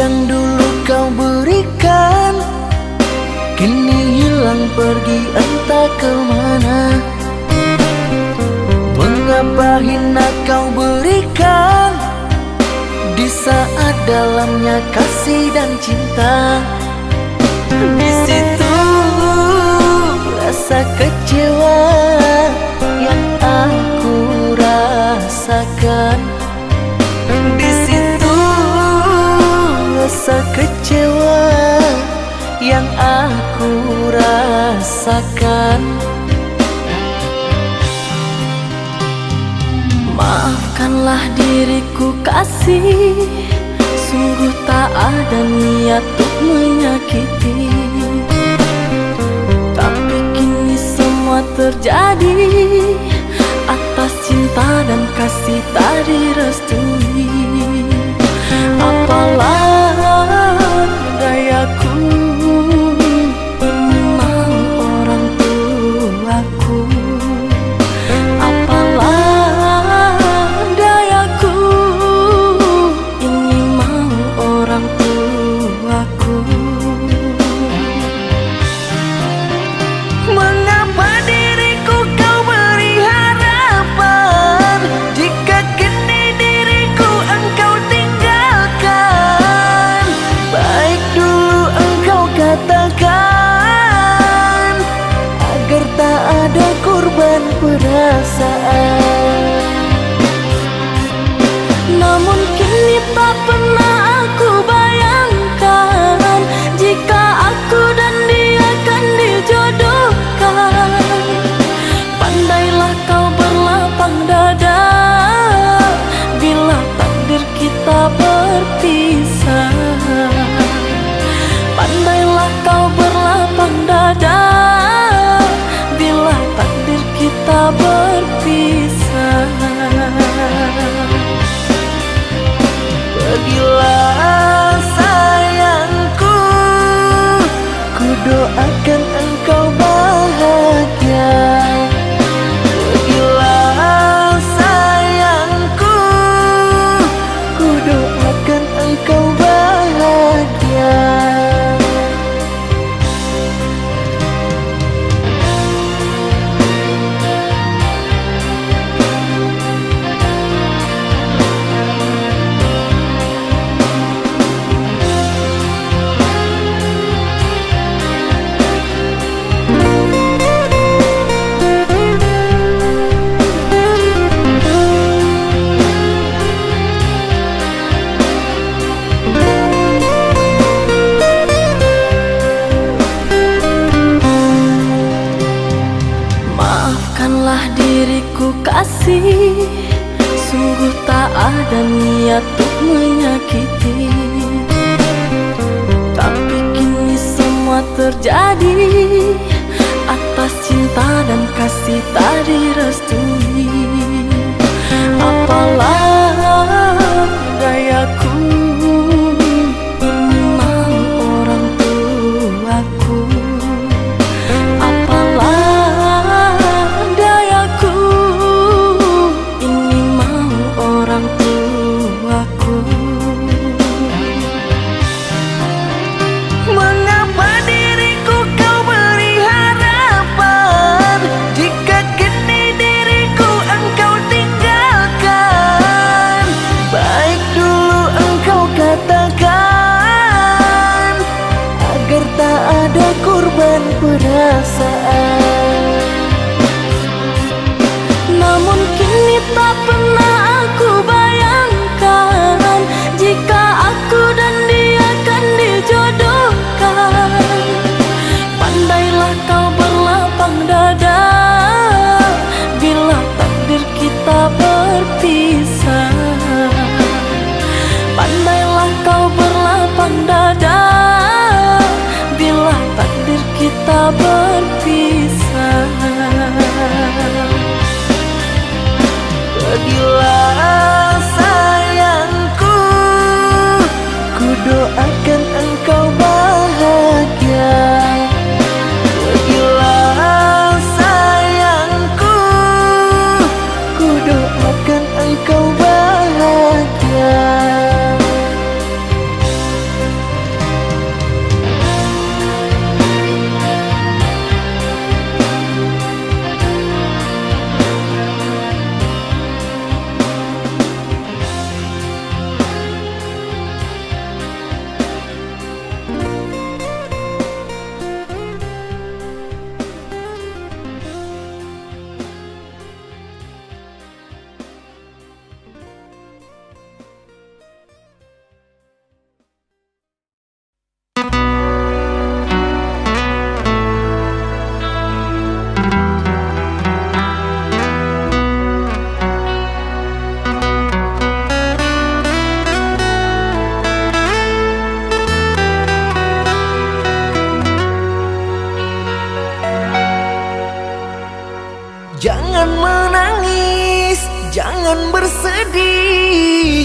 yang dulu kau berikan kini hilang pergi entah kemana. Mengapa hina kau berikan di saat dalamnya kasih dan cinta. Di situ rasa kecewa yang aku rasakan. Di situ rasa kecewa yang aku rasakan. Maafkanlah diriku kasih, sungguh tak ada niat untuk menyakiti. Tapi kini semua terjadi atas cinta dan kasih tak direstui. Apalah dayaku, ini mau orang tuaku. Apalah dayaku, ini mau orang tuaku. Mengapa diriku kau beri harapan jika kini diriku engkau tinggalkan? Baik dulu engkau katakan agar tak ada korban perasaan. Namun kini tak pernah aku bayangkan jika aku dan dia akan dijodohkan. Pandailah kau berlapang dada bila takdir kita berpisah. Pandailah kau berlapang dada bila takdir kita berpisah. Pergilah sayangku, ku doakan engkau bahagia. Pergilah sayangku, ku doakan engkau bahagia. Maafkanlah diriku kasih, sungguh tak ada niat untuk menyakiti. Tapi kini semua terjadi atas cinta dan kasih tak direstui. Apalah dayaku, ini mau orang tuaku. Apalah dayaku, ini mau orang tuaku. Mengapa diriku kau beri harapan jika kini diriku engkau tinggalkan?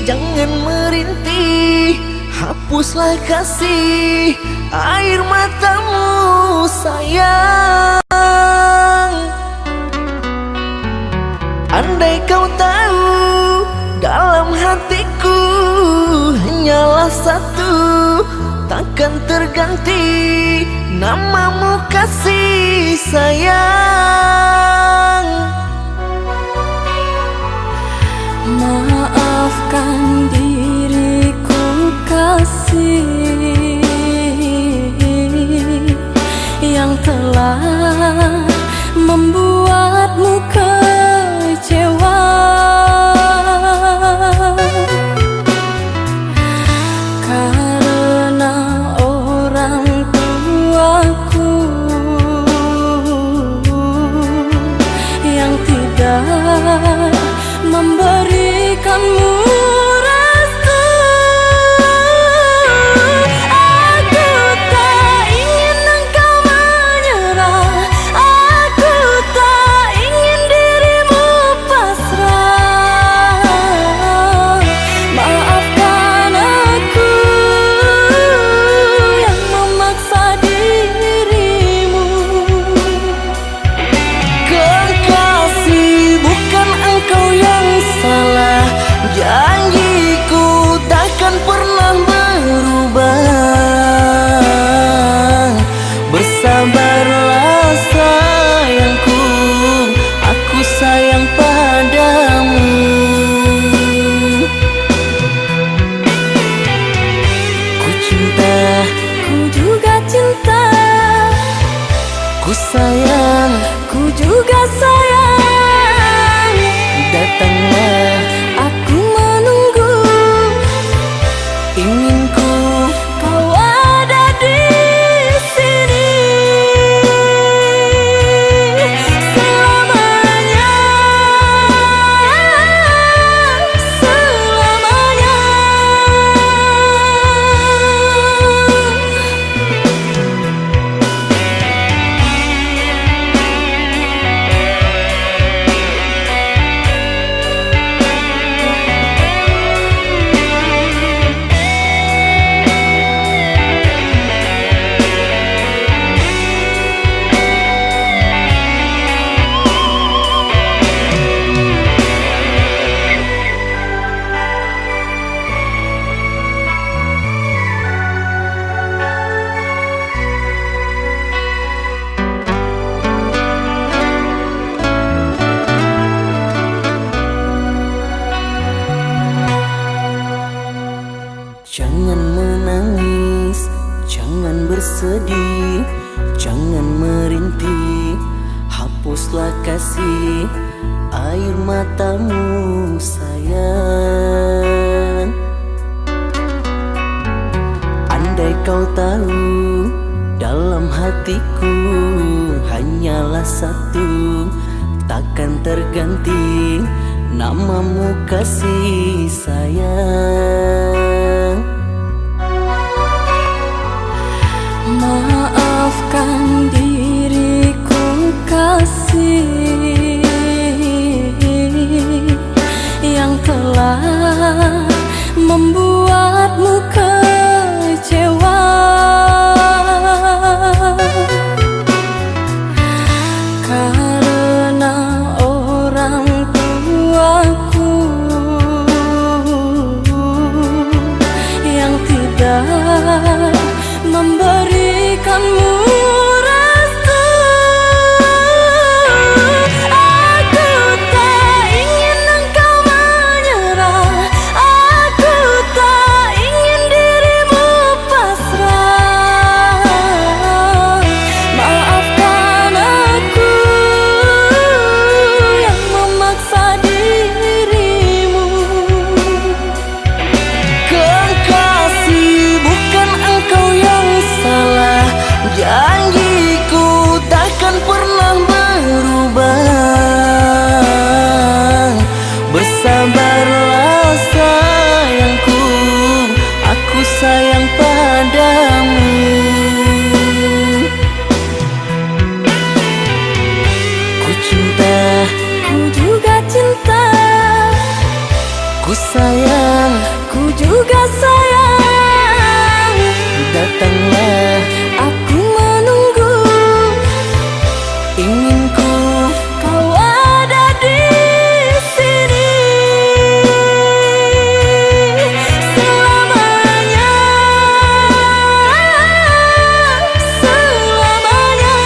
jangan merintih, hapuslah kasih air matamu sayang. Andai kau tahu dalam hatiku hanyalah satu, takkan terganti namamu kasih sayang. Maafkan diriku kasih yang telah membuatmu kecewa. Karena orang tuaku yang tidak memberikanmu restu. Aku tak ingin engkau menyerah, aku tak ingin dirimu pasrah. Maafkan aku yang memaksa dirimu. Kekasih, bukan engkau yang salah, janjiku takkan pernah berubah. Bersabarlah sayangku, aku sayang padamu. Ku cinta, Ku juga cinta, ku sayang, ku juga sayang. datanglah Aku menunggu, inginku kau ada di sini selamanya, selamanya. Jangan menangis, jangan bersedih, jangan merintih, hapuslah kasih air matamu sayang. Andai kau tahu dalam hatiku hanyalah satu, takkan terganti namamu kasih sayang. Maafkan diriku kasih yang telah membuatmu kecewa. Karena orang tuaku yang tidak memberikanmu restu. Aku tak ingin engkau menyerah, aku tak ingin dirimu pasrah. Maafkan aku yang memaksa dirimu. Kekasih, bukan engkau yang salah, sayang, ku juga sayang. datanglah, Aku menunggu, ingin ku kau ada di sini selamanya, selamanya.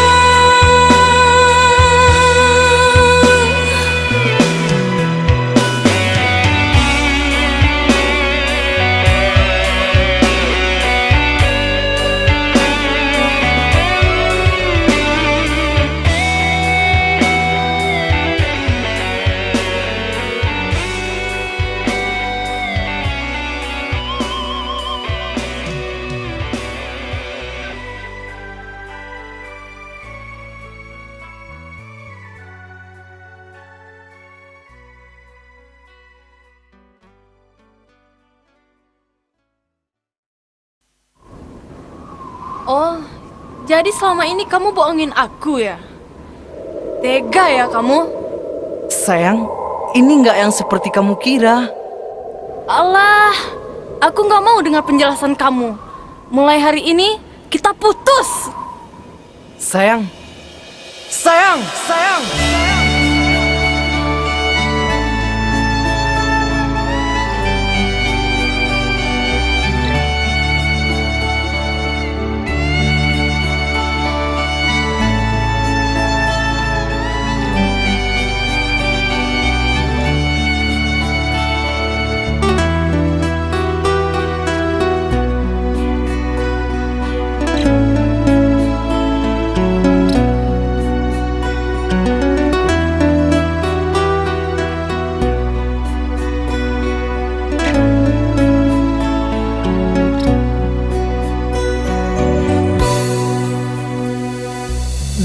Oh, jadi selama ini kamu bohongin aku ya? Tega ya kamu? sayang, ini nggak yang seperti kamu kira. Alah, aku nggak mau dengar penjelasan kamu. Mulai hari ini, kita putus. Sayang, sayang, sayang.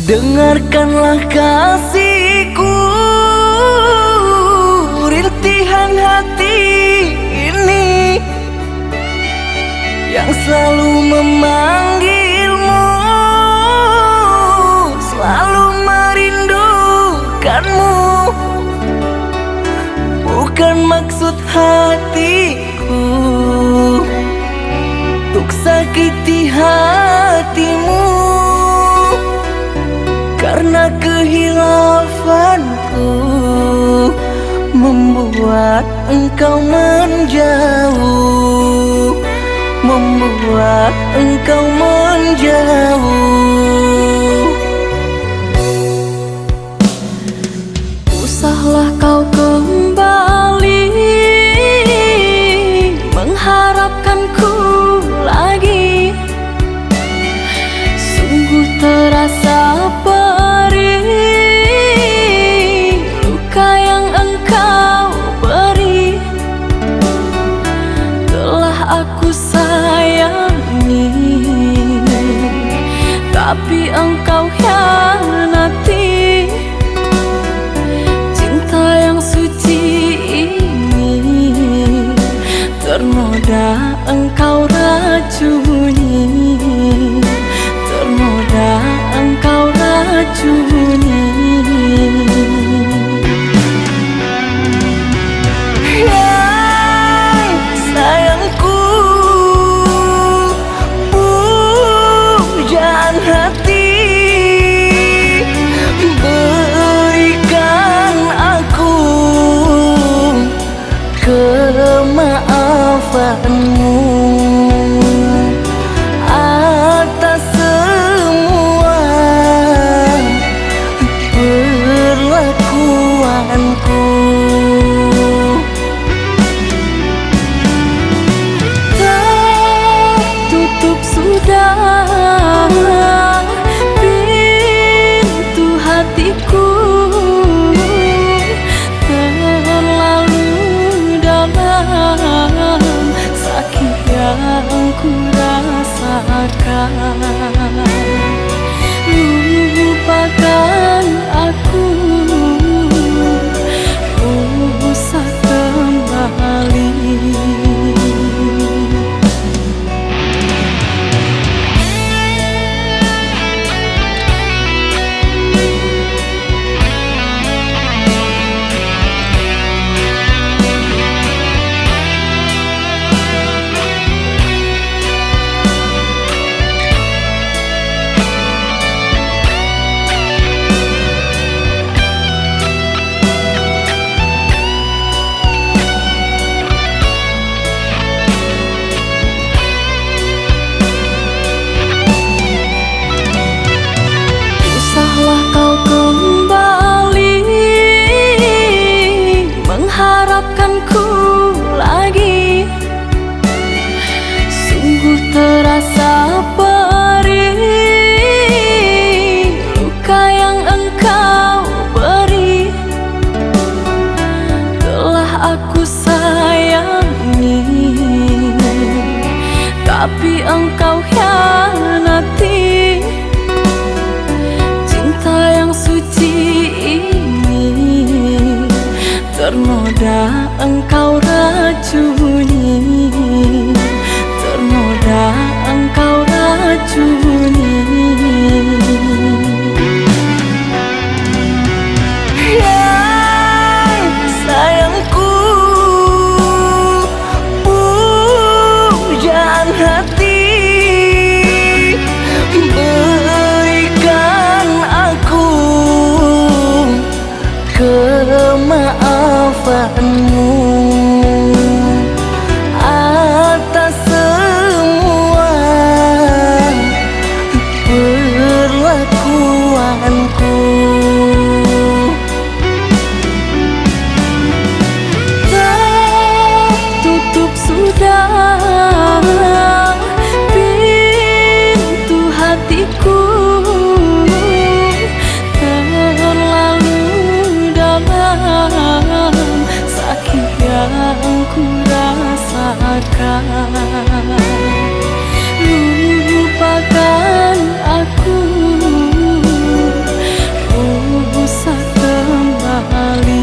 Dengarkanlah kasihku, rintihan hati ini yang selalu memanggilmu, selalu merindukanmu. Bukan maksud hatiku untuk sakiti hatimu, karena kehilafanku membuat engkau menjauh, membuat engkau menjauh. Usahlah kau kembali mengharapkanku lagi. Sungguh terasa perih luka yang engkau beri. Telah aku sayangi, tapi engkau hianati. Cinta yang suci ini ternoda engkau racuni, ternoda engkau racuni. Yang sayangku, pujaan hati, berikan aku kemaafanmu atas semua perlakuanku. Tertutup sudah pintu hatiku, terlalu dalam sakit yang ku rasakan. Lupakan aku, usah kembali. Ternoda engkau racuni, ternoda engkau racuni. Ya sayangku, pujaan hati, berikan aku kemaafanmu atas semua perlakuanku. Tertutup sudah pintu hatiku, terlalu dalam sakit yang ku rasakan. Lupakan aku, usah kembali.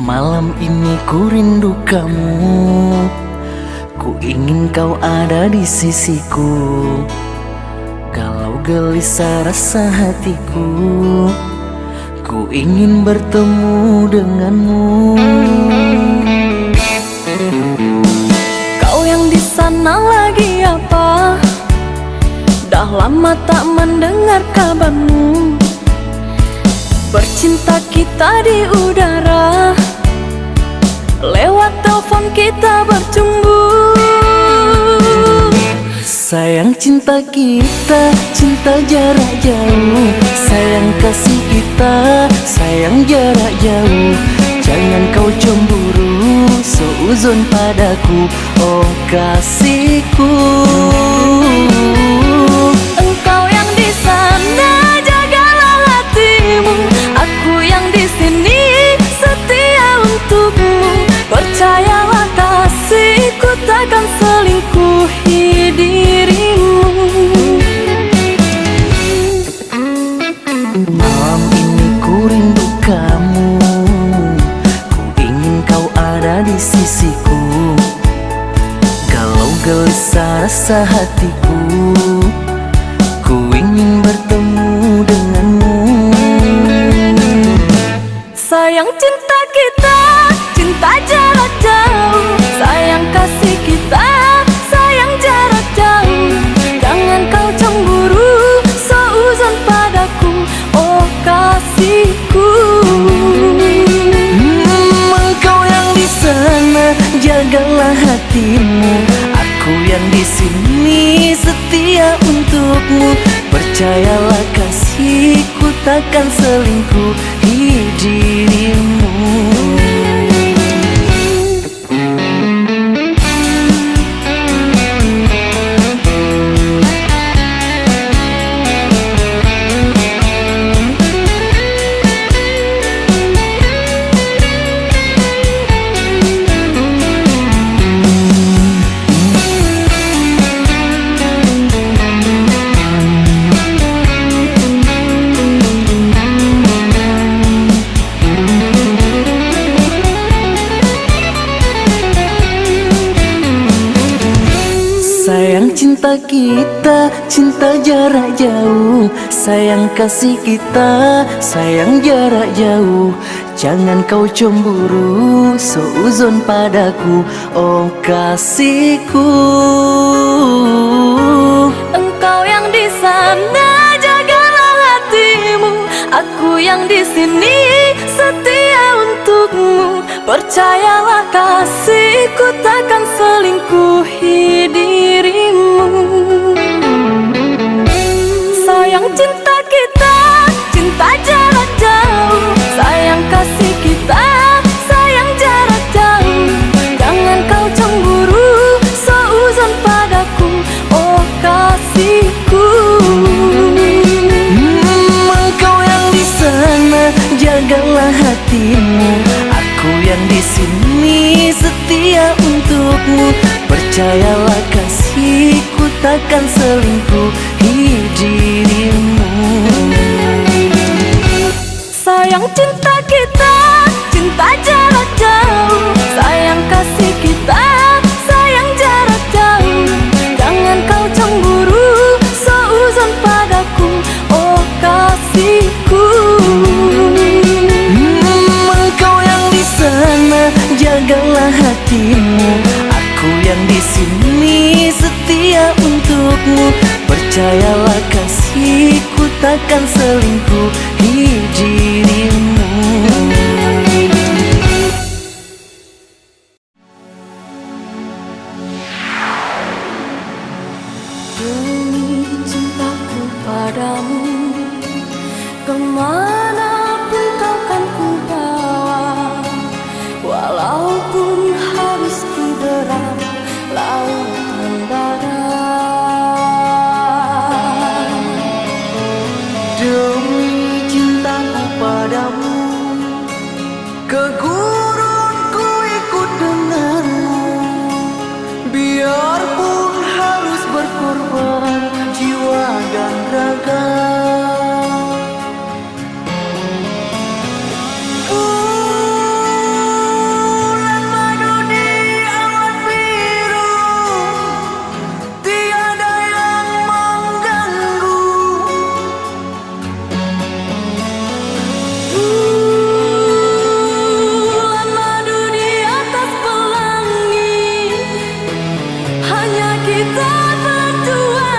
Malam ini ku rindu kamu, ku ingin kau ada di sisiku. Kalau gelisah rasa hatiku, ku ingin bertemu denganmu. Kau yang di sana lagi apa? Dah lama tak mendengar kabarmu. Bercinta kita di udara, lewat telepon kita bercumbu. Sayang cinta kita, cinta jarak jauh. Sayang kasih kita, sayang jarak jauh. Jangan kau cemburu, seuzon padaku, oh kasihku. Engkau yang di sana, jagalah hatimu. Aku yang di sini, setia untukmu. Percayalah kasihku, takkan selingkuhi dirimu. Malam ini ku rindu kamu, ku ingin kau ada di sisiku. Kalau gelisah rasa hatiku, ku ingin bertemu denganmu. Sayang cinta kita, cinta jarak jauh. Sayang kasih kita, sayang jarak jauh. Jangan kau cemburu, seuzon padaku, oh kasihku. Engkau yang di sana, jagalah hatimu. Aku yang di sini, setia untukmu. Percayalah kasihku, takkan selingkuhi dirimu. Sayang cinta kita, cinta jarak jauh. Sayang kasih kita, sayang jarak jauh. Jangan kau cemburu, seuzon padaku, oh kasihku. Engkau yang di sana, jagalah hatimu. Aku yang di sini, setia untukmu. Percayalah kasihku, takkan selingkuhi dirimu. Sayang cinta kita, cinta jarak jauh. Sayang kasih kita, sayang jarak jauh. Jangan kau cemburu, seuzon padaku, oh kasihku. Engkau yang di sana, jagalah hatimu. Aku yang di sini, setia untukmu. Percayalah kasihku, takkan selingkuhi dirimu. Sayang cinta kita, cinta jarak jauh. Sayang kasih kita, sayang jarak jauh. Jangan kau cemburu, seuzon padaku, oh kasihku. Engkau yang di sana, jagalah hatimu. Aku yang di sini, setia untukmu. Percayalah kasihku, takkan selingkuhi dirimu. Demi cintaku padamu, kemanapun kau kan ku bawa. Walaupun harus ku derang lautan darat. Demi cintaku padamu, ke gurun ku ikut denganmu. Biarpun harus berkorban jiwa dan raga. Bulan madu di awan biru, tiada yang mengganggu. Bulan madu di atas pelangi, hanya kita berdua.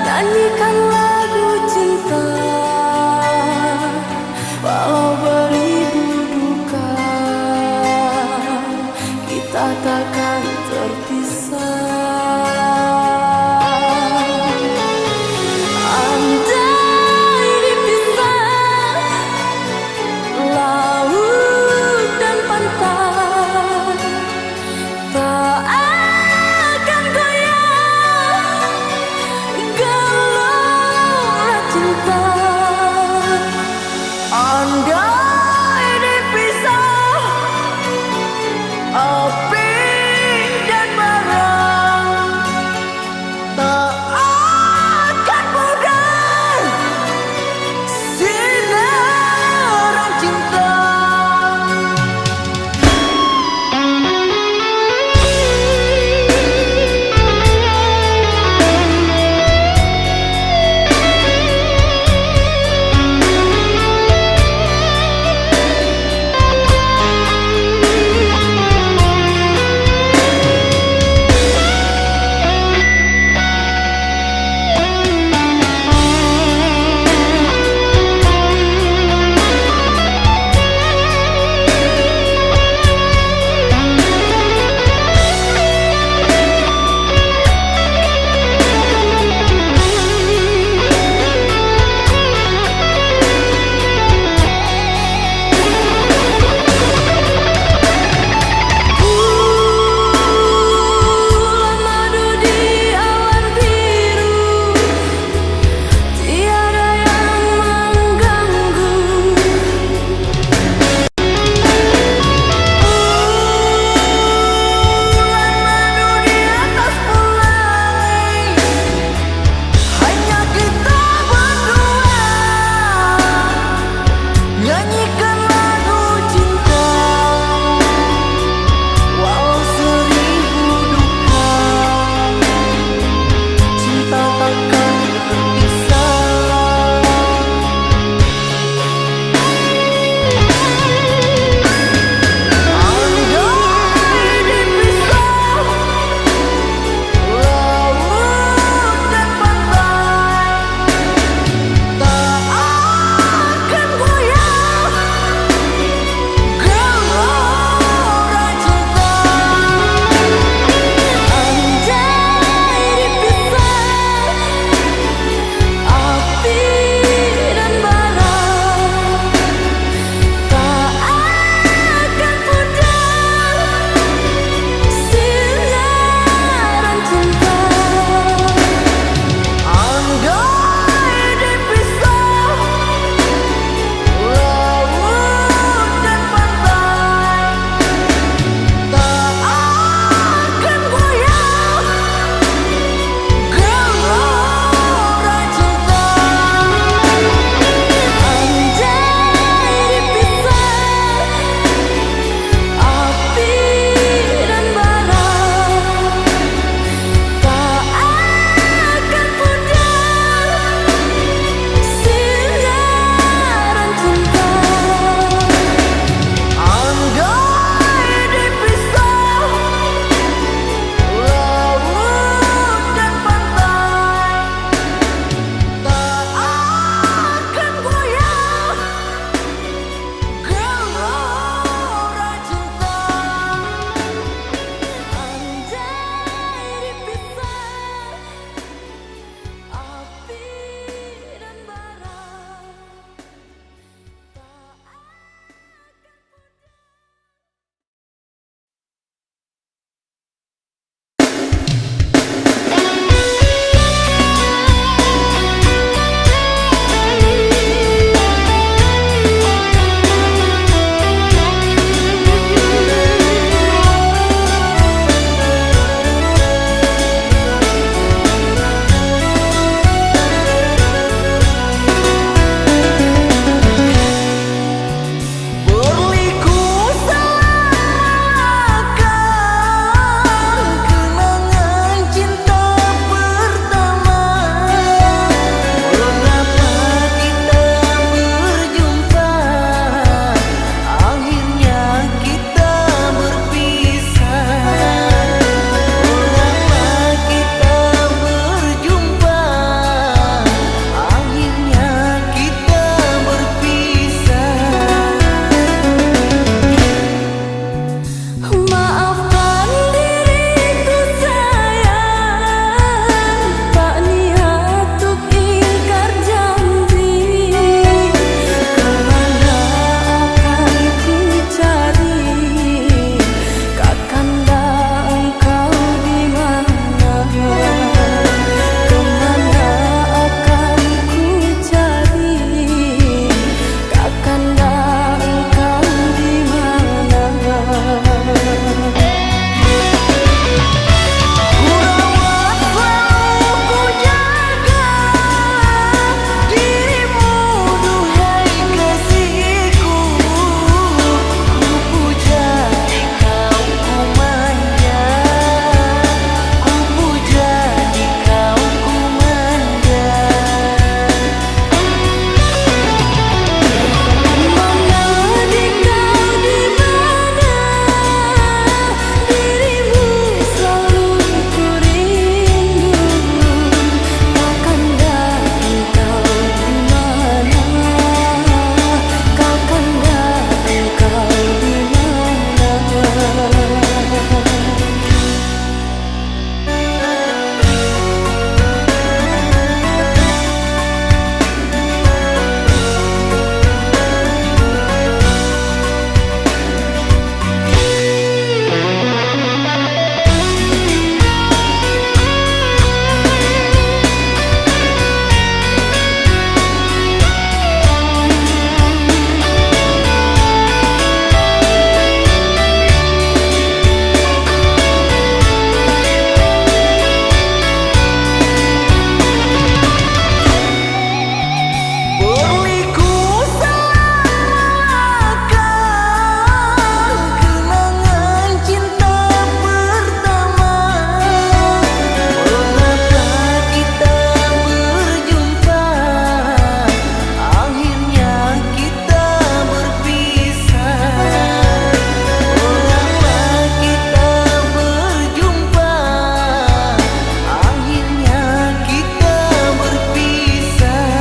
Nyanyikan lagu cinta, walau beribu duka, kita takkan terpisah. Andai dipisah laut dan pantai, tak akan goyah gelora cinta. Andai dipisah api dan bara, tak akan pudar sinar cinta. Maafkan diriku sayang, tak niat untuk ingkar janji. Kemana akan ku cari, kakanda engkau di mana? Kemana akan ku cari, kakanda engkau di mana? Ku rawat selalu ku jaga dirimu, duhai kasihku. Ku puja dikau, ku manja. Ku puja dikau, ku manja. Mana dikau di mana? Dirimu selalu ku rindu. Kakanda engkau di mana? Kakanda engkau di mana? Berliku selamatkan kenangan cinta pertama. Mengapa kita berjumpa, akhirnya kita berpisah. Mengapa kita berjumpa, akhirnya kita berpisah.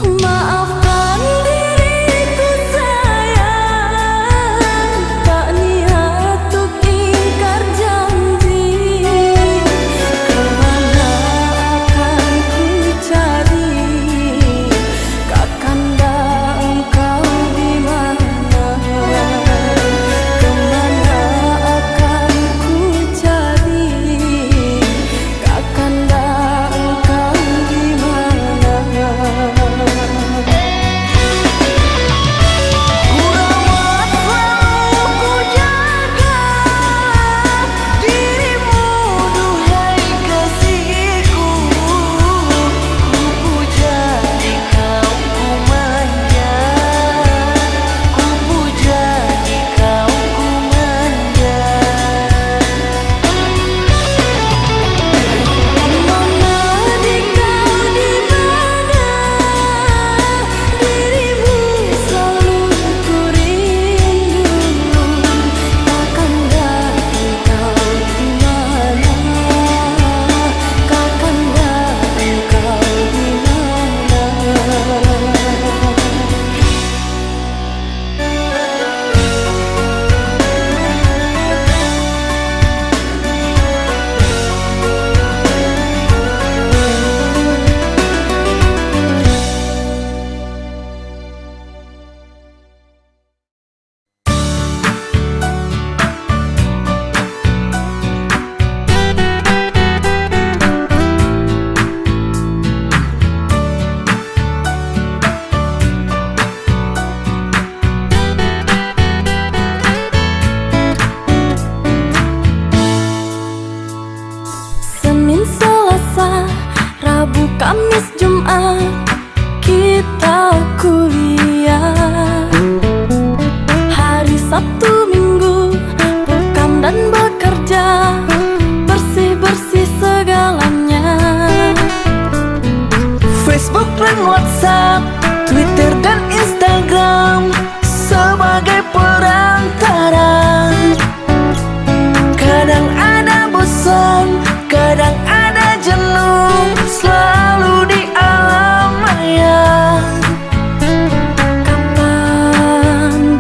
Maafkan diriku sayang, tak niat untuk ingkar janji. Kemana akan ku cari, kakanda engkau di mana? Kemana akan ku cari, kakanda engkau di mana? Ku rawat selalu ku jaga dirimu, duhai kasihku. Ku puja dikau, ku manja. Ku puja dikau, ku manja. Mana dikau di mana? Dirimu selalu ku rindu. Kakanda engkau di mana? Kakanda engkau di mana? Senin, Selasa, Rabu, Kamis, Jumat kita kuliah. Hari Sabtu, Minggu bekam dan bekerja, bersih-bersih segalanya. Facebook dan WhatsApp, Twitter dan Instagram sebagai perantara. Kadang ada bosan, kadang ada jenuh, selalu di alam maya. Kapan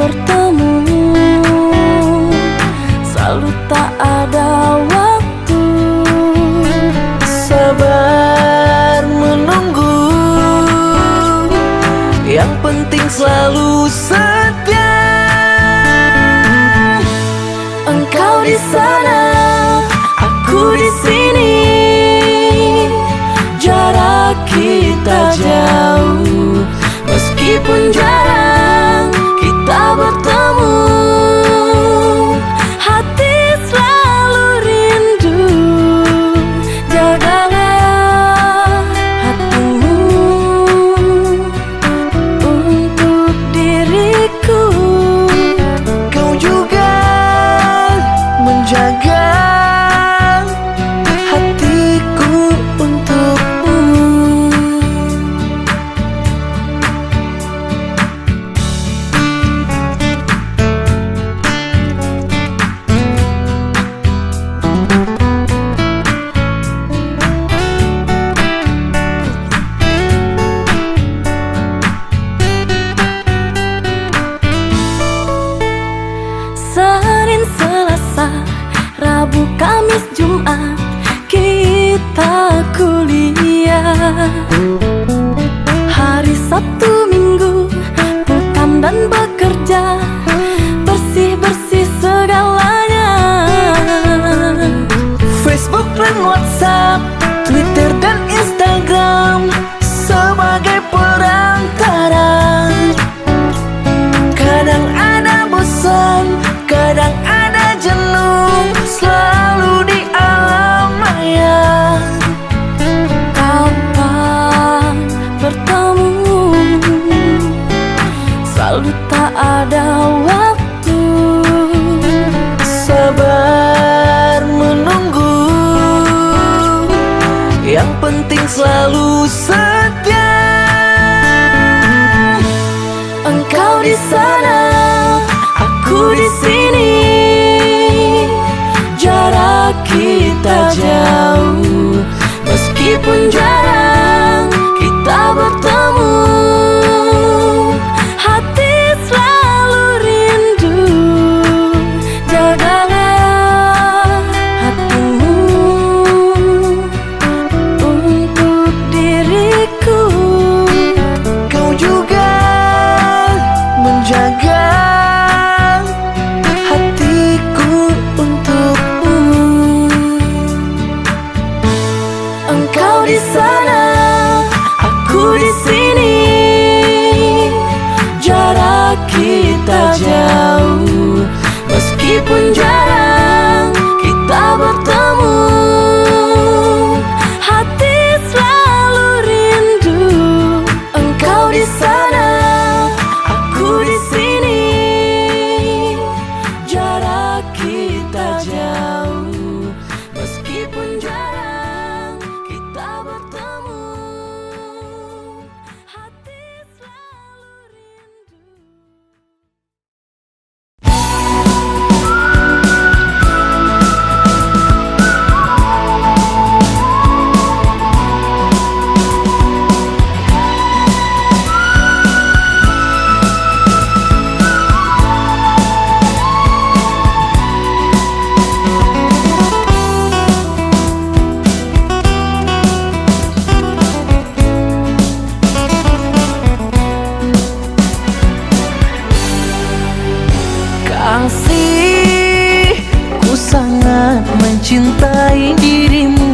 mencintai dirimu.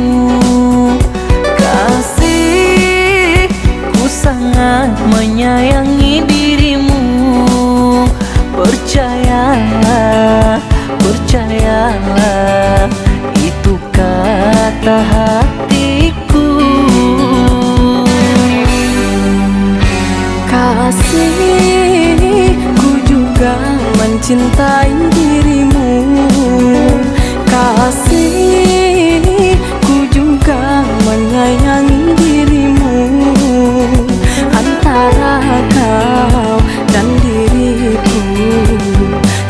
Kasih, ku sangat menyayangi dirimu. Percayalah, percayalah, itu kata hatiku. Kasih, ku juga mencintai dirimu. Kasih, ku juga menyayangi dirimu. Antara kau dan diriku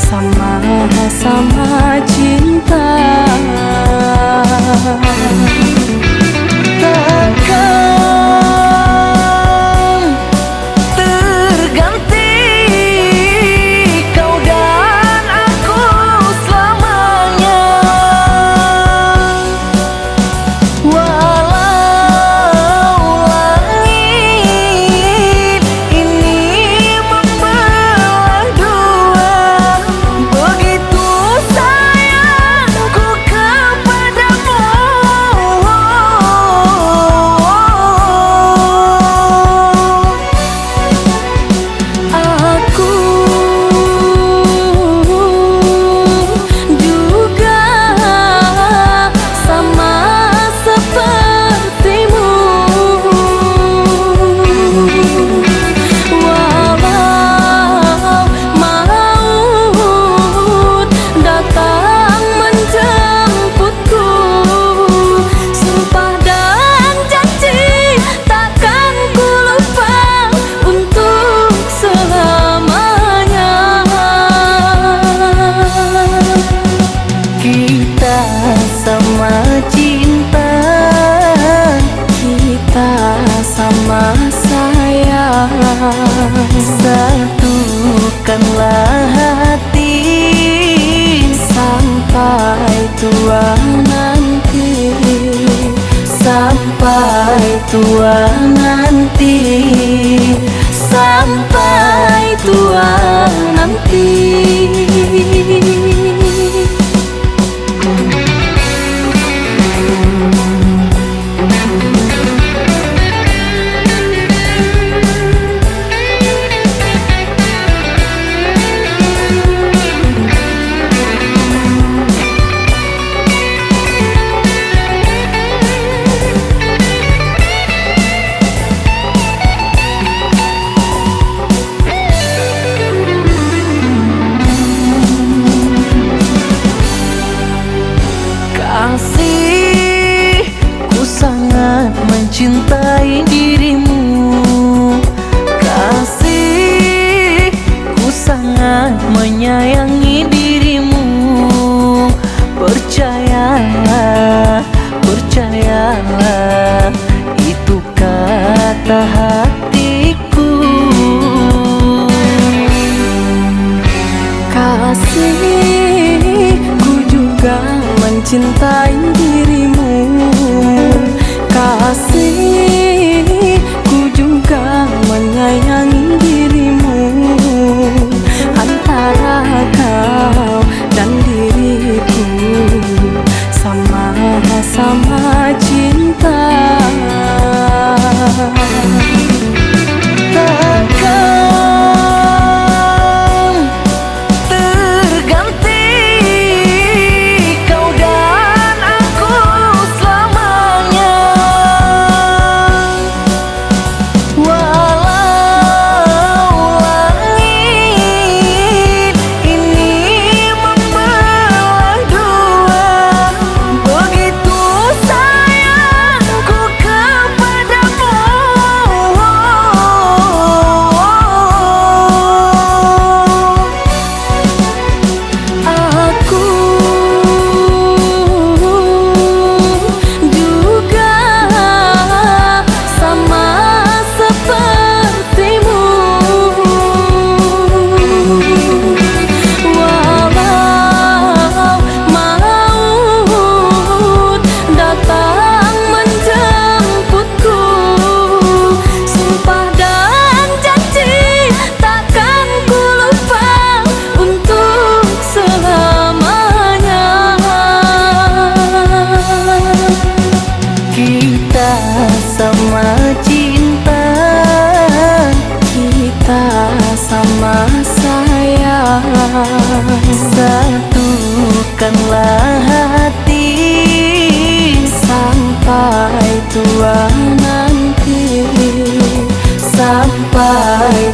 sama-sama cinta. Takkan terganti kau dan aku selamanya. Walau langit ini membelah dua, begitu sayangku kepadamu. Aku juga sama sepertimu. Walau maut datang menjemputku, sumpah dan janji takkan ku lupa untuk selamanya. Kita sama cinta, Kita sama sayang, satukanlah hati sampai tua nanti. sampai tua nanti, sampai tua nanti. Kasih, ku sangat mencintai dirimu. Kasih, ku sangat menyayangi dirimu. Percayalah, percayalah, itu kata hatiku. Kasih, ku juga mencintai dirimu. Kasih, ku juga menyayangi dirimu. Antara kau dan diriku sama-sama cinta. Takkan terganti kau dan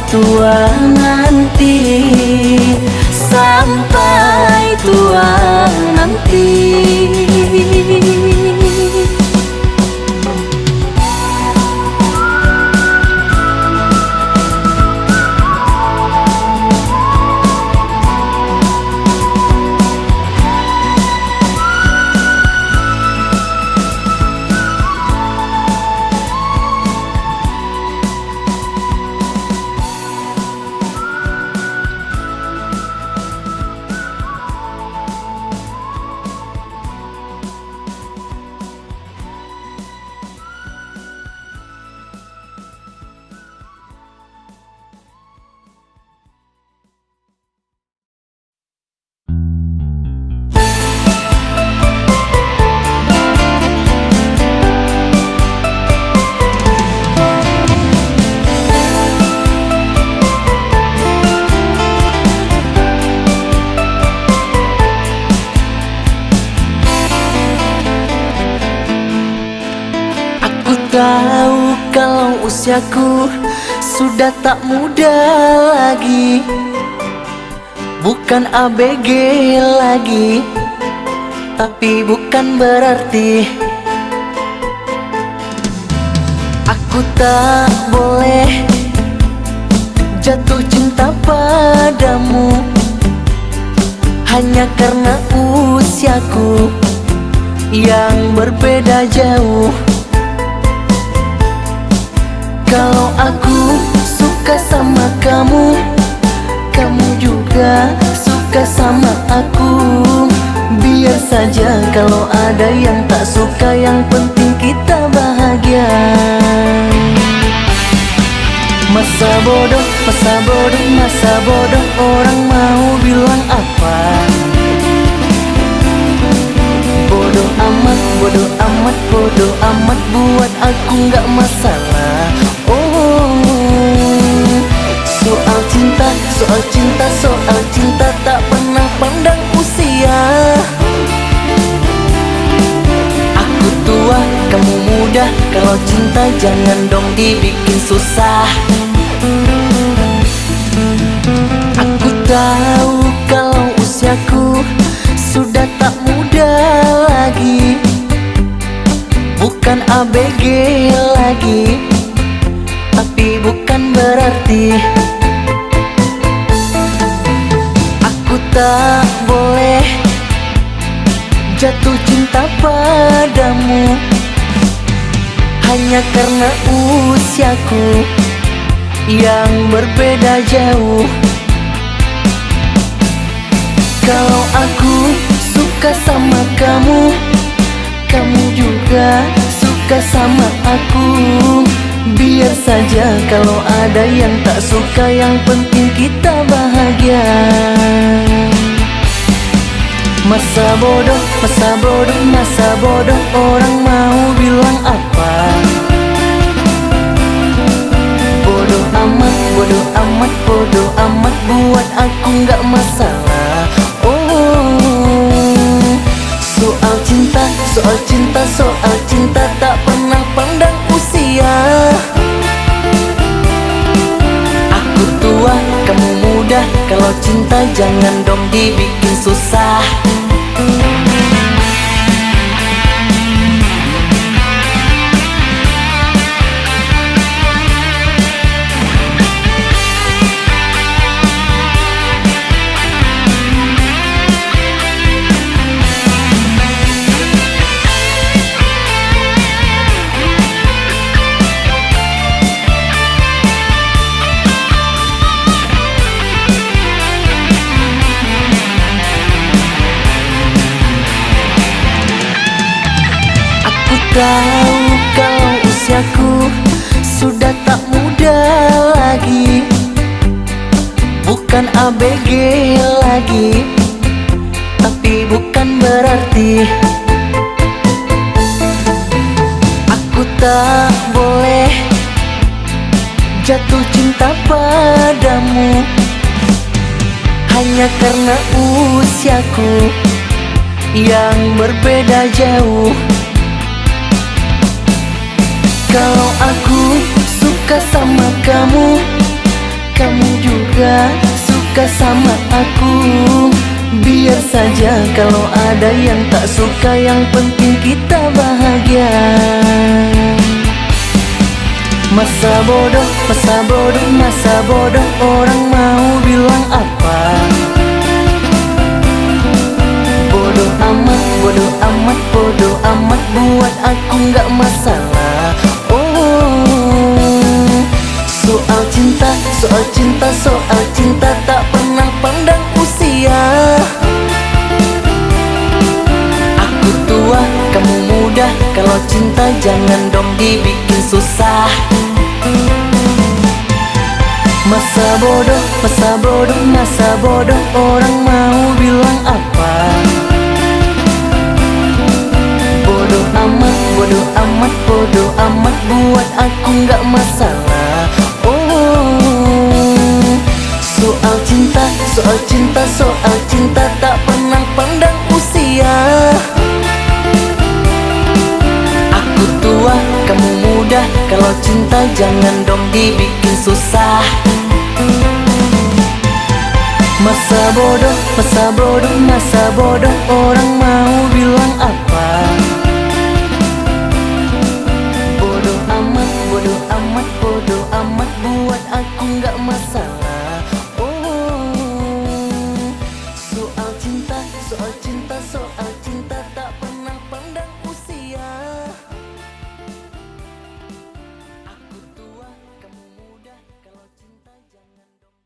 tua nanti, sampai tua nanti. Tahu kalau usiaku sudah tak muda lagi, bukan ABG lagi, tapi bukan berarti aku tak boleh jatuh cinta padamu hanya karena usiaku yang berbeda jauh. Kalau aku suka sama kamu, kamu juga suka sama aku. Biar saja kalau ada yang tak suka, yang penting kita bahagia. Masa bodoh, masa bodoh, masa bodoh, orang mau bilang apa? Bodoh amat, bodoh amat, bodoh amat, buat aku nggak masalah. Soal cinta, soal cinta, soal cinta tak pernah pandang usia. Aku tua, kamu muda, kalau cinta jangan dong dibikin susah. Aku tahu kalau usiaku sudah tak muda lagi, bukan ABG lagi, tapi bukan berarti aku tak boleh jatuh cinta padamu hanya karena usiaku yang berbeda jauh. Kalau aku suka sama kamu, kamu juga suka sama aku. Biar saja kalau ada yang tak suka, yang penting kita bahagia. Masa bodoh, masa bodoh, masa bodoh, orang mau bilang apa? Bodoh amat, bodoh amat, bodoh amat, buat aku nggak masalah. Soal cinta, soal cinta, soal cinta tak pernah pandang usia. Aku tua, kamu muda, kalau cinta jangan dong dibikin susah. Tahu kalau usiaku sudah tak muda lagi, bukan ABG lagi, tapi bukan berarti aku tak boleh jatuh cinta padamu hanya karena usiaku yang berbeda jauh. Kalau aku suka sama kamu, kamu juga suka sama aku. Biar saja kalau ada yang tak suka, yang penting kita bahagia. Masa bodoh, masa bodoh, masa bodoh, orang mau bilang apa? Bodoh amat, bodoh amat, bodoh amat, buat aku nggak masalah. Oh, soal cinta, soal cinta, soal cinta, tak pernah pandang usia. Aku tua, kamu muda, kalau cinta jangan dong dibikin susah. Masa bodoh, masa bodoh, masa bodoh, orang mau bilang apa? Bodoh amat, bodoh amat, bodoh amat, buat aku nggak masalah. Oh, soal cinta, soal cinta, soal cinta, tak pernah pandang usia. Aku tua, kamu muda, kalau cinta jangan dong dibikin susah. Masa bodoh, masa bodoh, masa bodoh, orang mau bilang apa? Bodoh amat, bodoh amat, bodoh amat, buat aku nggak masalah. Oh, soal cinta, soal cinta, soal cinta, tak pernah pandang usia. Aku tua, kamu muda, kalau cinta jangan dong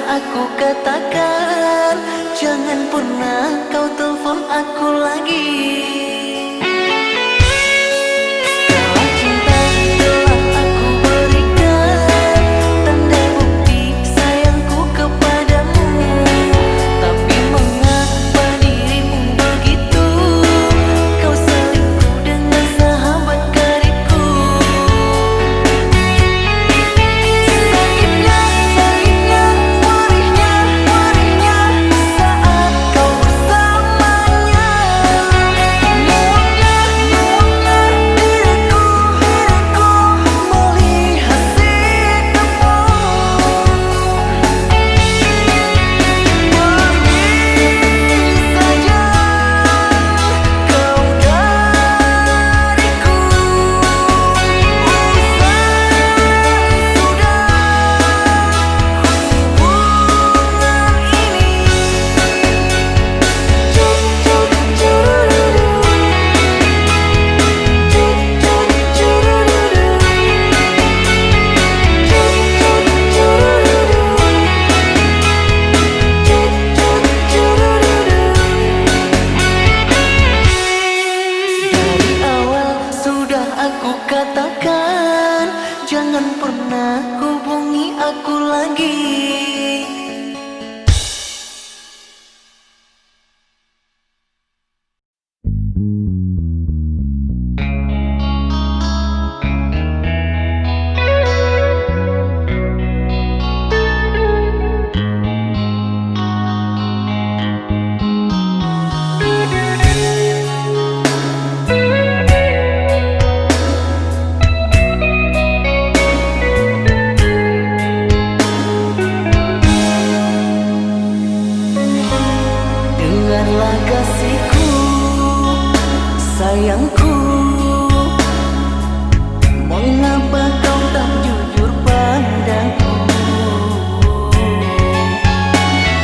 aku katakan, jangan pernah kau telepon aku lagi. katakan jangan pernah hubungi aku lagi. Dengarlah kasihku, sayangku, mengapa kau tak jujur padaku?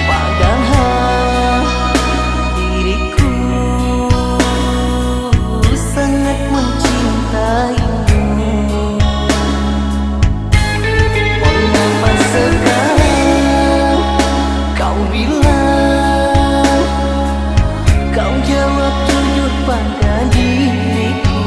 Padahal diriku sangat mencintaimu. Mengapa sekarang kau bilang, kau jawab jujur pada diriku?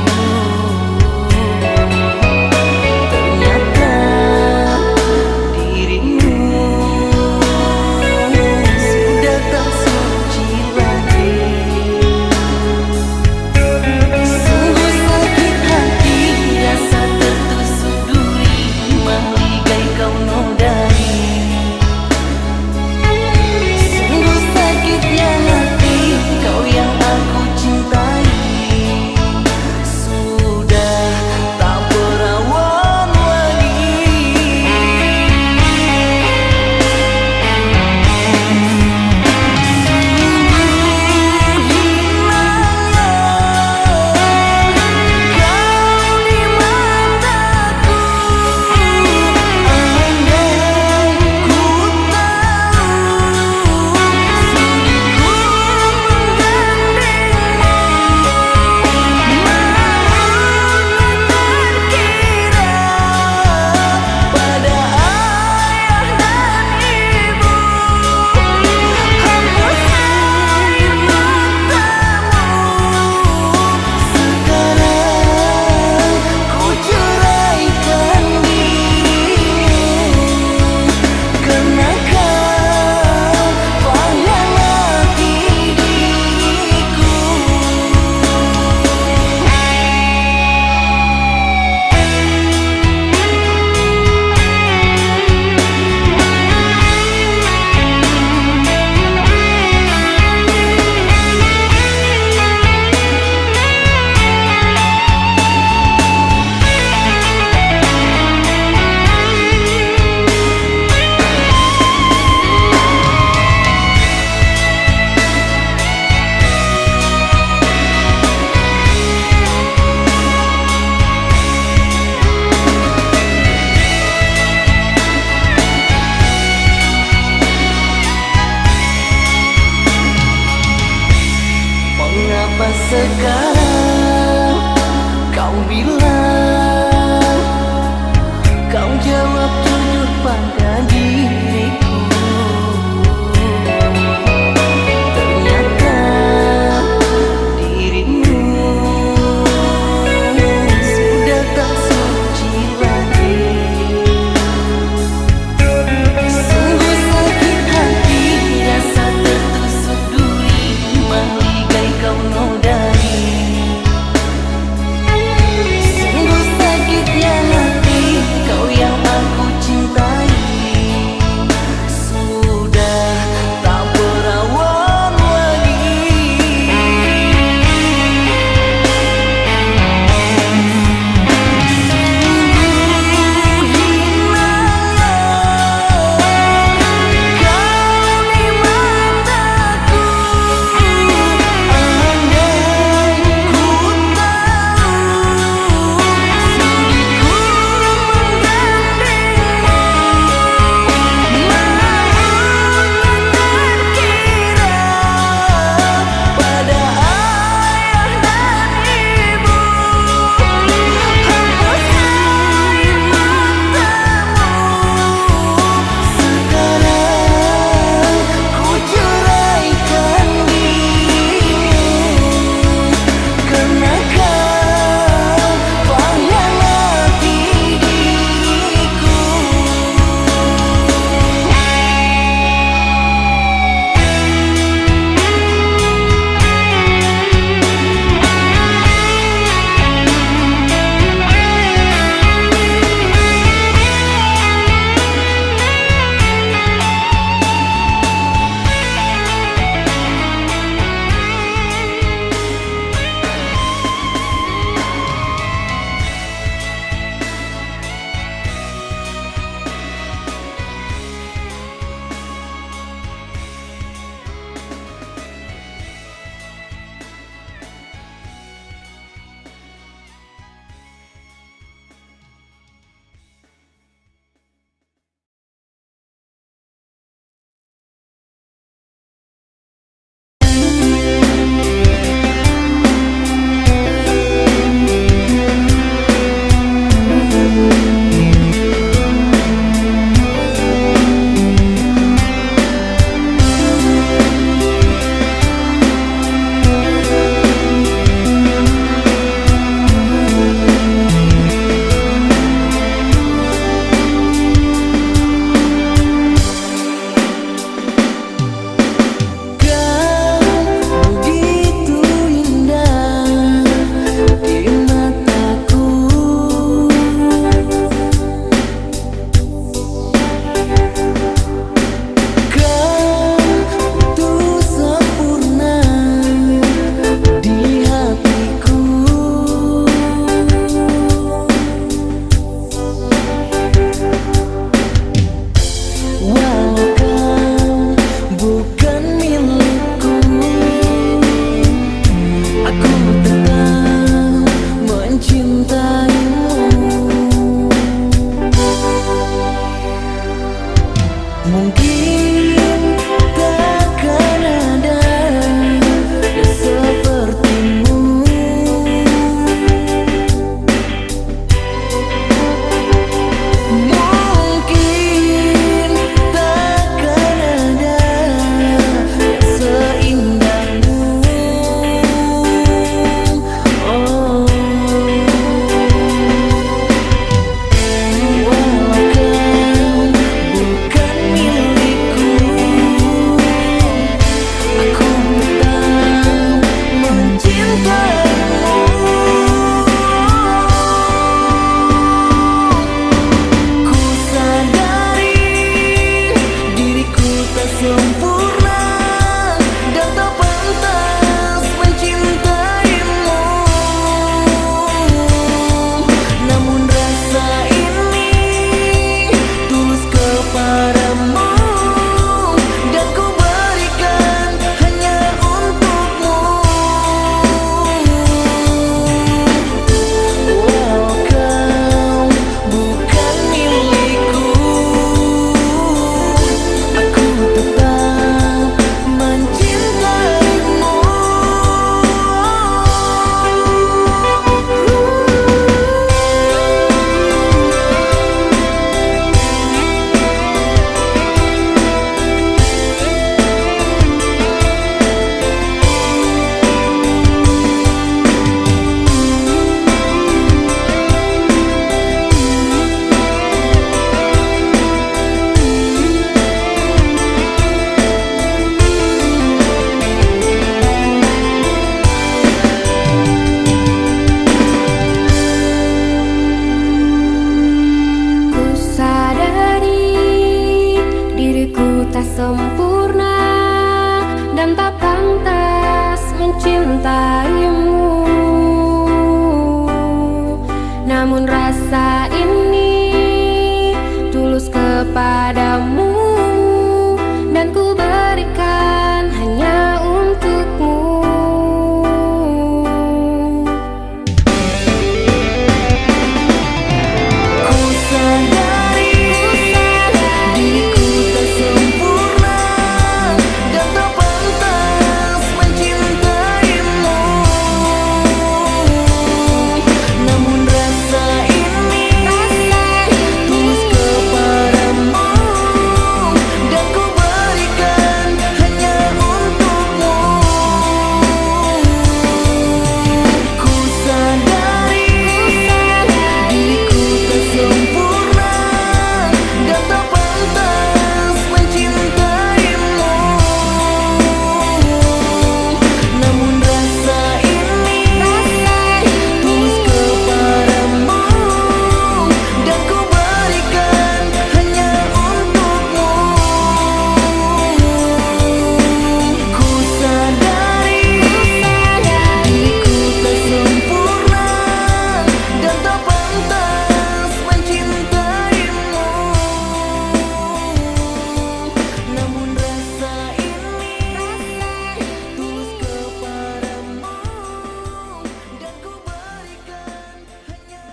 mencintaimu. Namun rasa ini tulus kepadamu, dan ku berikan hanya untukmu. Ku sadari diriku tak sempurna dan tak pantas mencintaimu. Namun rasa ini tulus kepadamu, dan ku berikan hanya untukmu. Ku sadari diriku tak sempurna dan tak pantas mencintaimu. Namun rasa ini tulus kepadamu, dan ku berikan hanya untukmu. Ku sadari diriku tak sempurna dan tak pantas mencintaimu. Namun rasa ini tulus kepadamu, dan ku berikan hanya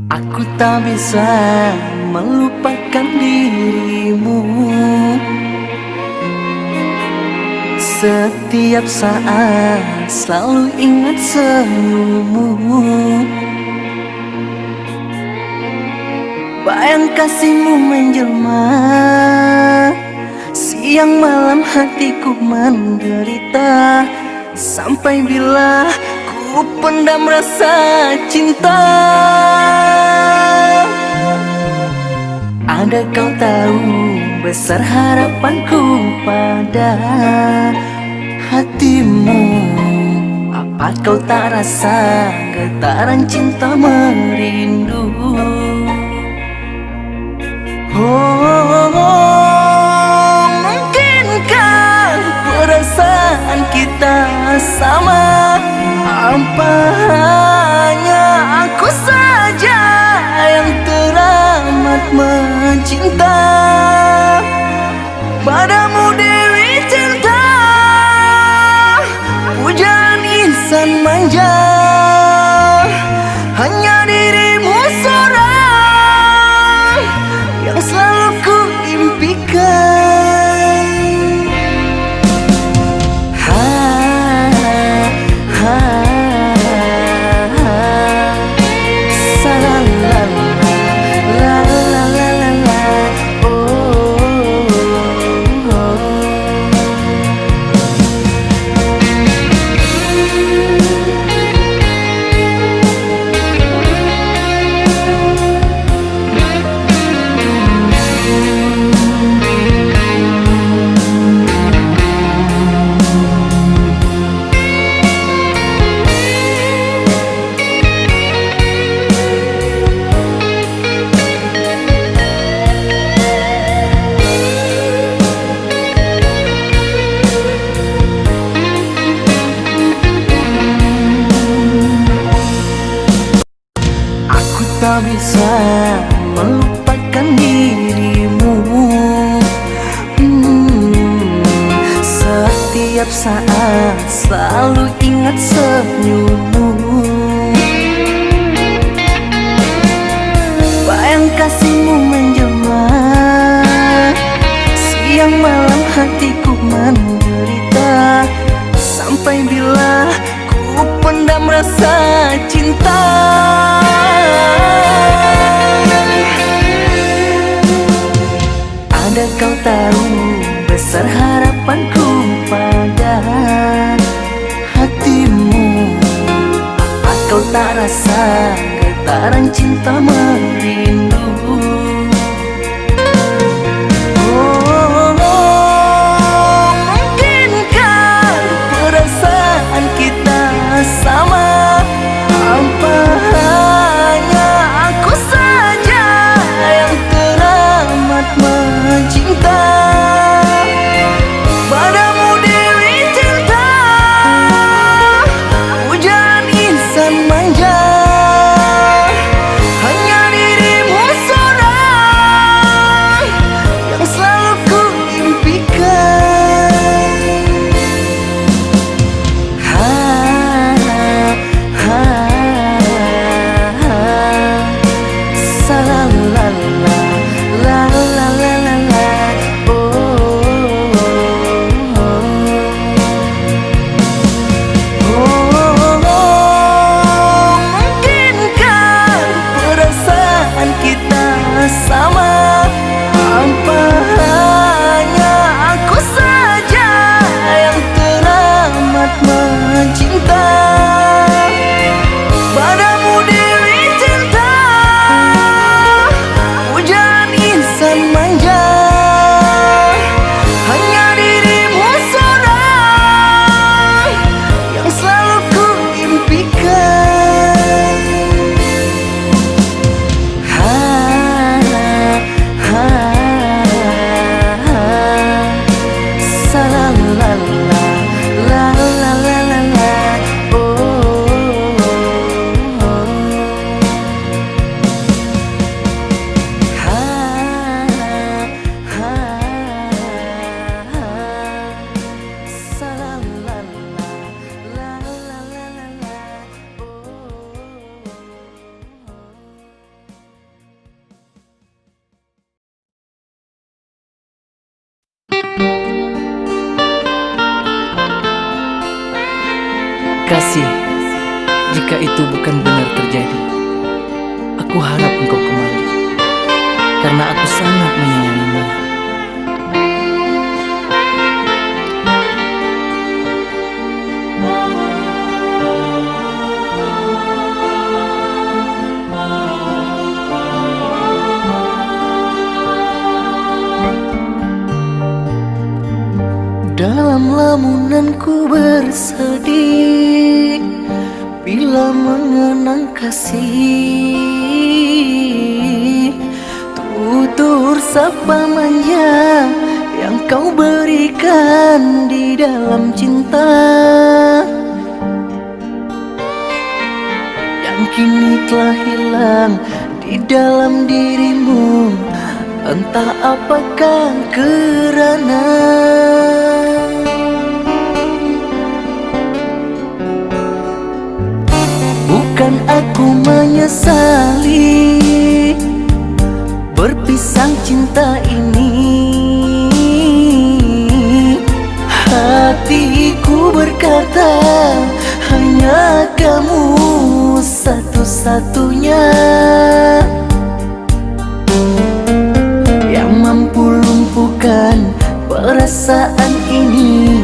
Aku tak bisa melupakan dirimu. Setiap saat selalu ingat senyummu. Bayang kasihmu menjelma, siang malam hatiku menderita. Sampai bila ku pendam rasa cinta? Ada kau tahu besar harapanku pada hatimu. Apa kau tak rasa getaran cinta merindu? Oh, mungkinkah perasaan kita sama? Apa hanya aku saja yang teramat mencinta padamu, Dewi Cinta, pujaan insan manja. Hanya dirimu seorang yang selalu ku impikan. Tak bisa melupakan dirimu. Setiap saat selalu ingat senyummu. Bayang kasihmu menjelma, siang malam hatiku menderita. Sampai bila ku pendam rasa cinta? Ada kau tahu besar harapanku tak rasa getaran cinta merindu. Mungkinkah perasaan kita sama? Apa hanya aku saja yang teramat mencinta padamu Dewi cinta, pujaan insan manja, hanya dirimu seorang yang selalu ku impikan. Salalala, la la la la la, mungkinkah perasaan kita sama? Apa hanya aku saja yang teramat mencinta padamu Dewi cinta, pujaan insan manja, hanya dirimu seorang yang selalu ku impikan. Salalala, la la la la la, salalala, la la la la la. Kasih, jika itu bukan benar terjadi, aku harap engkau kembali, karena aku sangat menyayangimu. Dalam lamunanku bersedih bila mengenang kasih, tutur sapa manja yang kau berikan di dalam cinta, yang kini telah hilang di dalam dirimu. Entah apakah kerana bukan aku menyesali berpisah cinta ini. Hatiku berkata hanya kamu satu-satunya yang mampu lumpuhkan perasaan ini.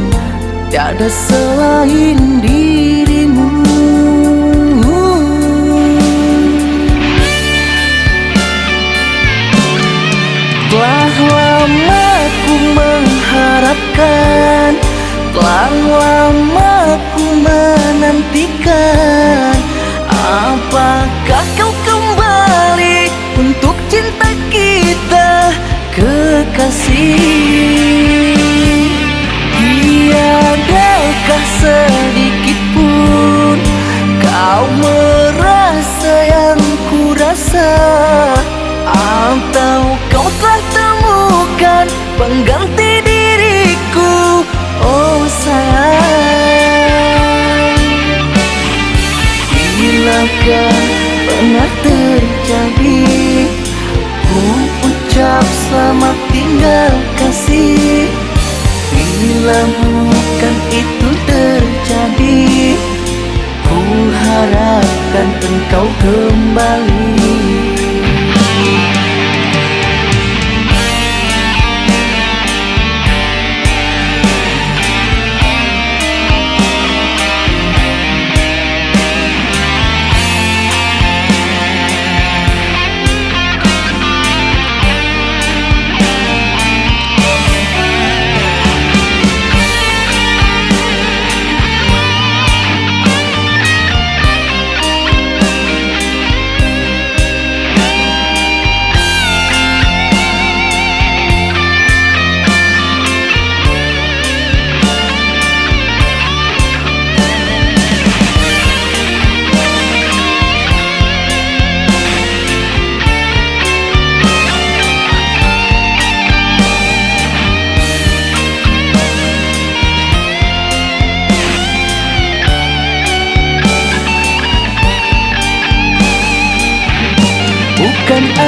Tiada selain dirimu. Telah lama ku mengharapkan, telah lama ku menantikan. Apakah kau kembali untuk cinta kita, kekasih? Tiadakah sedikit pun kau merasa yang ku rasa? Atau kau telah temukan pengganti diriku, oh sayang? Bilakah pernah terjadi ku ucap selamat tinggal kasih? Bila bukan itu terjadi, ku harapkan engkau kembali.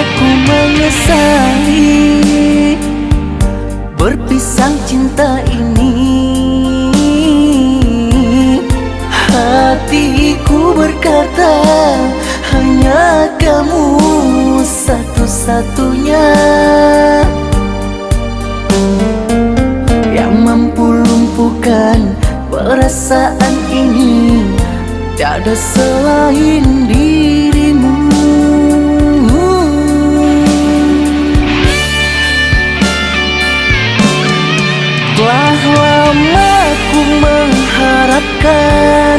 aku menyesali berpisah cinta ini. Hatiku berkata hanya kamu satu-satunya yang mampu lumpuhkan perasaan ini. Tak ada selain dirimu. Telah lama ku mengharapkan,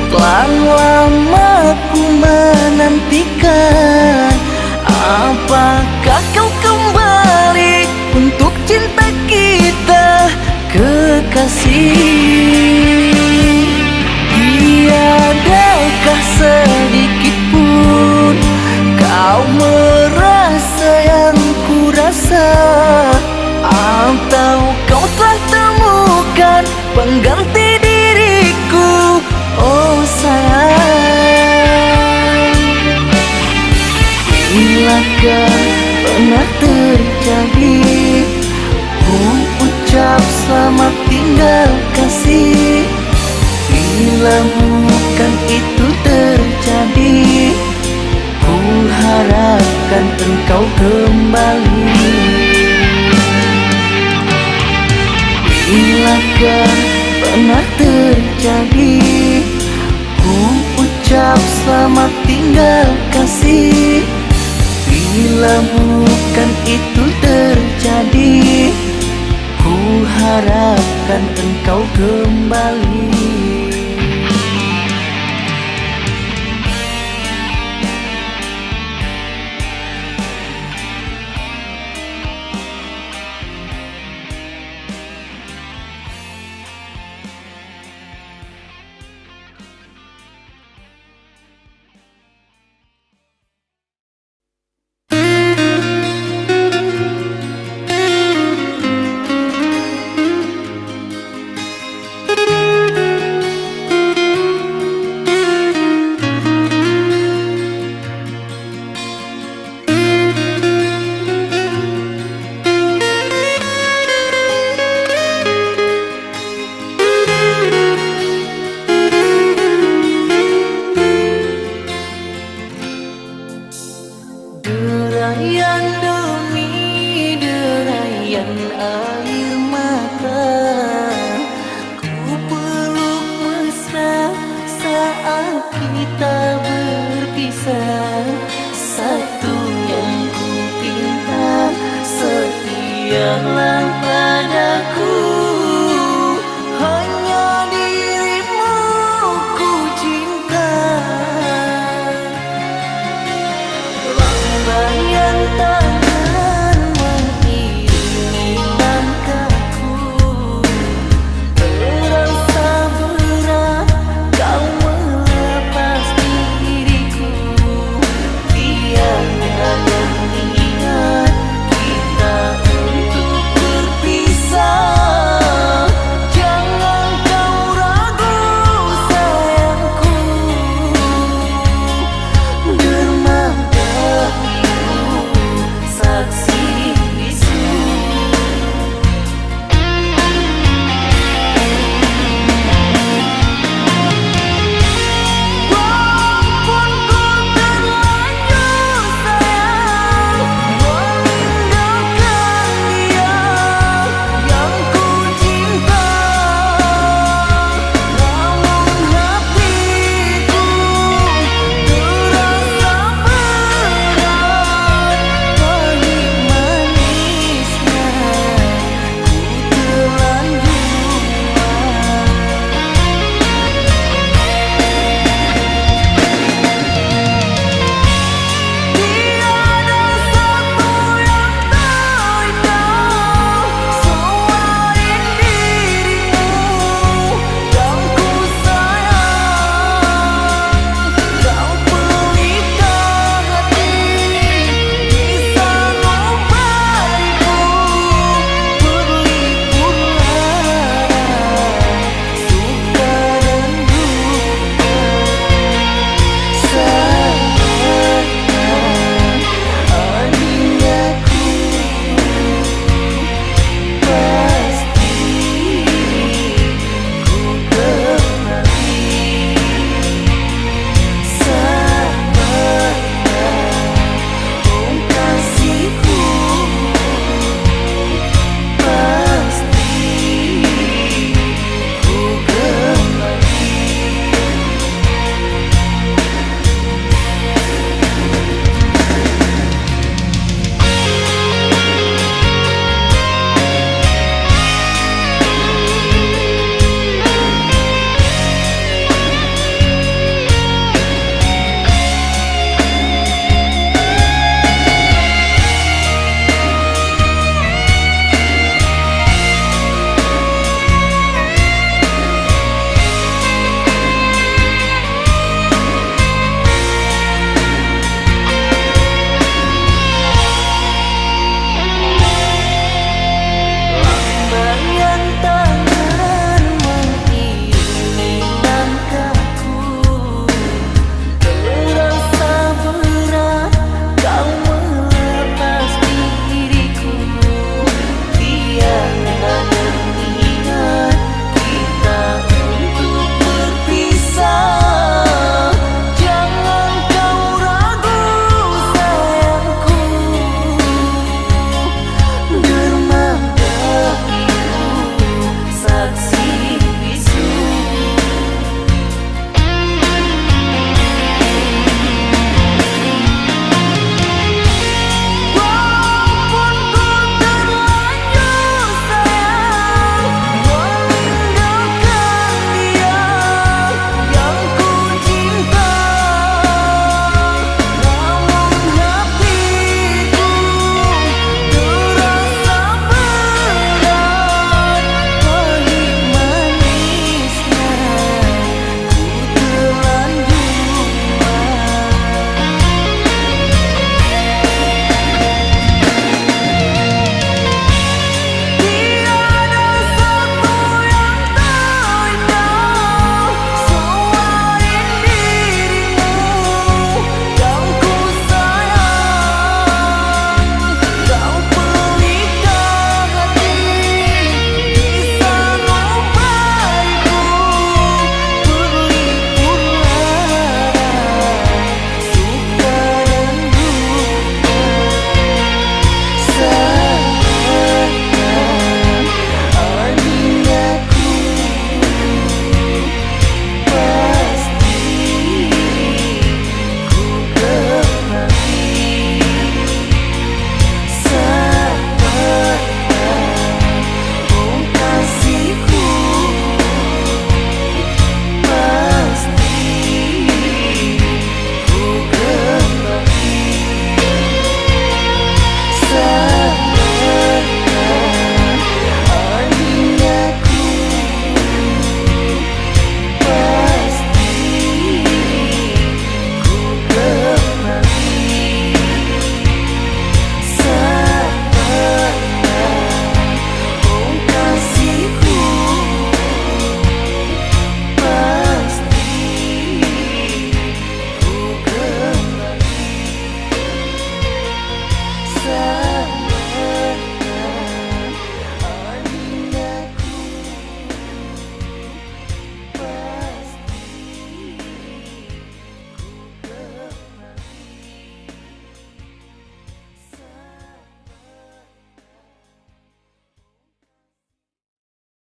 telah lama ku menantikan. Apakah kau kembali untuk cinta kita, kekasih? Tiadakah sedikit pun kau merasa yang ku rasa? Atau kau telah temukan pengganti diriku, oh sayang? Bilakah pernah terjadi ku ucap selamat tinggal kasih? Bila bukan itu terjadi, ku harapkan engkau kembali. Bilakah pernah terjadi ku ucap selamat tinggal kasih? Bila bukan itu terjadi, ku harapkan engkau kembali. Derayan demi derayan air mata, ku peluk mesra saat kita berpisah. Satu yang ku pinta, setialah padaku.